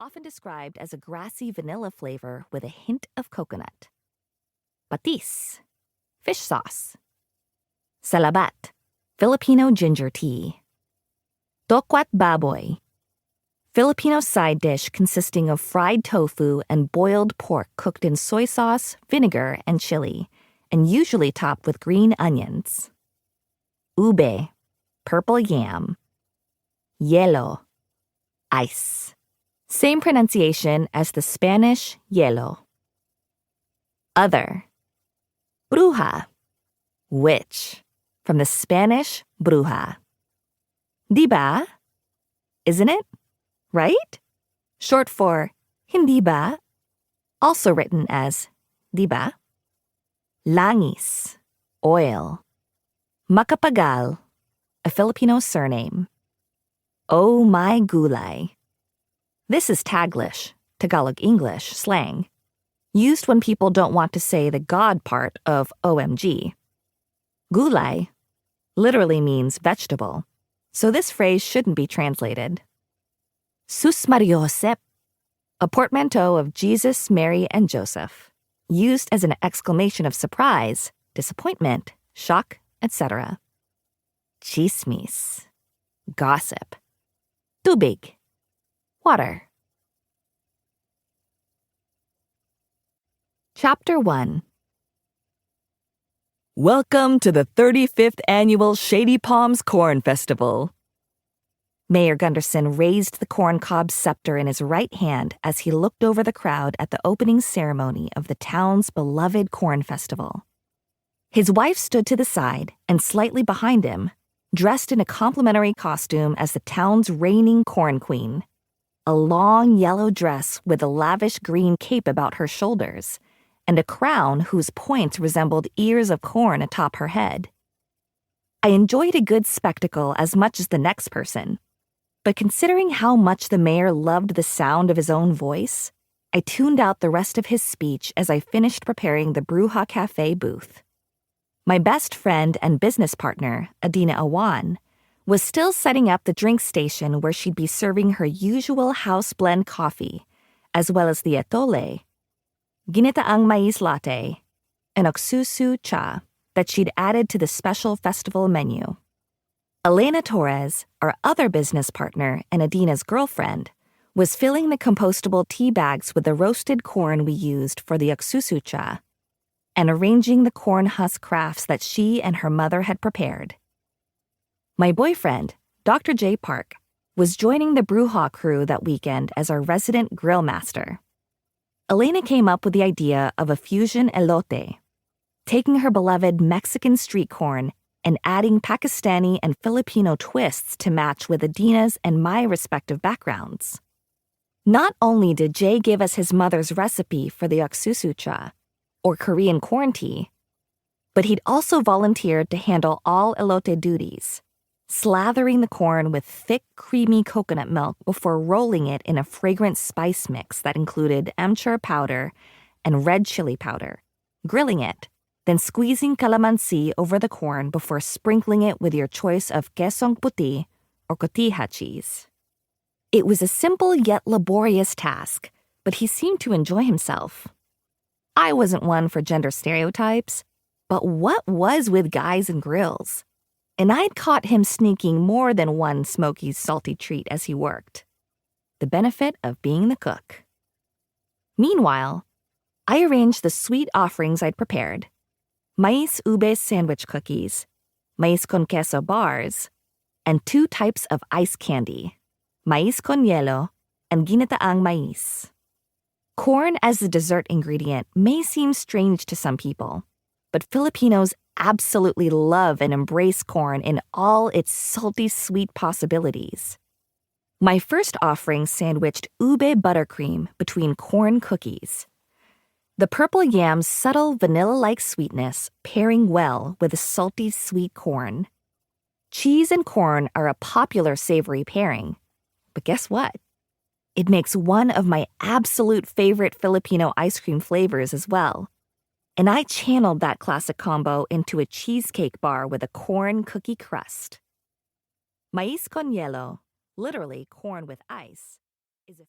often described as a grassy vanilla flavor with a hint of coconut. Patis, fish sauce. Salabat, Filipino ginger tea. Tokwat baboy, Filipino side dish consisting of fried tofu and boiled pork cooked in soy sauce, vinegar, and chili, and usually topped with green onions. Ube, purple yam. Hielo, ice. Same pronunciation as the Spanish hielo. Other. Brew-ha, witch, from the Spanish bruja. Diba? Isn't it? Right? Short for hindi ba? Also written as diba. Langis, oil. Macapagal, a Filipino surname. Oh my gulay. This is Taglish, Tagalog English slang, used when people don't want to say the God part of OMG. Gulay literally means vegetable, so this phrase shouldn't be translated. Sus Mariosep, a portmanteau of Jesus, Mary, and Joseph, used as an exclamation of surprise, disappointment, shock, etc. Chismis, gossip. Tubig, water. Chapter 1. Welcome to the 35th Annual Shady Palms Corn Festival. Mayor Gunderson raised the corncob scepter in his right hand as he looked over the crowd at the opening ceremony of the town's beloved corn festival. His wife stood to the side and slightly behind him, dressed in a complimentary costume as the town's reigning corn queen, a long yellow dress with a lavish green cape about her shoulders, and a crown whose points resembled ears of corn atop her head. I enjoyed a good spectacle as much as the next person, but considering how much the mayor loved the sound of his own voice, I tuned out the rest of his speech as I finished preparing the Brew-ha Cafe booth. My best friend and business partner, Adeena Awan, was still setting up the drink station where she'd be serving her usual house blend coffee, as well as the atole, Ginataang mais latte, and oksusu cha that she'd added to the special festival menu. Elena Torres, our other business partner and Adeena's girlfriend, was filling the compostable tea bags with the roasted corn we used for the oksusu cha, and arranging the corn husk crafts that she and her mother had prepared. My boyfriend, Dr. J. Park, was joining the Brew-ha crew that weekend as our resident grill master. Elena came up with the idea of a fusion elote, taking her beloved Mexican street corn and adding Pakistani and Filipino twists to match with Adeena's and my respective backgrounds. Not only did Jay give us his mother's recipe for the oksusu cha, or Korean corn tea, but he'd also volunteered to handle all elote duties, slathering the corn with thick, creamy coconut milk before rolling it in a fragrant spice mix that included amchur powder and red chili powder, grilling it, then squeezing calamansi over the corn before sprinkling it with your choice of quesong puti or cotija cheese. It was a simple yet laborious task, but he seemed to enjoy himself. I wasn't one for gender stereotypes, but what was with guys and grills? And I'd caught him sneaking more than one smoky, salty treat as he worked. The benefit of being the cook. Meanwhile, I arranged the sweet offerings I'd prepared: mais ube sandwich cookies, mais con queso bars, and 2 types of ice candy, mais con hielo and ginataang mais. Corn as a dessert ingredient may seem strange to some people, but Filipinos absolutely love and embrace corn in all its salty sweet possibilities. My first offering sandwiched ube buttercream between corn cookies. The purple yam's subtle vanilla-like sweetness pairing well with the salty sweet corn. Cheese and corn are a popular savory pairing, but guess what? It makes one of my absolute favorite Filipino ice cream flavors as well. And I channeled that classic combo into a cheesecake bar with a corn cookie crust. Mais con hielo, literally corn with ice, is a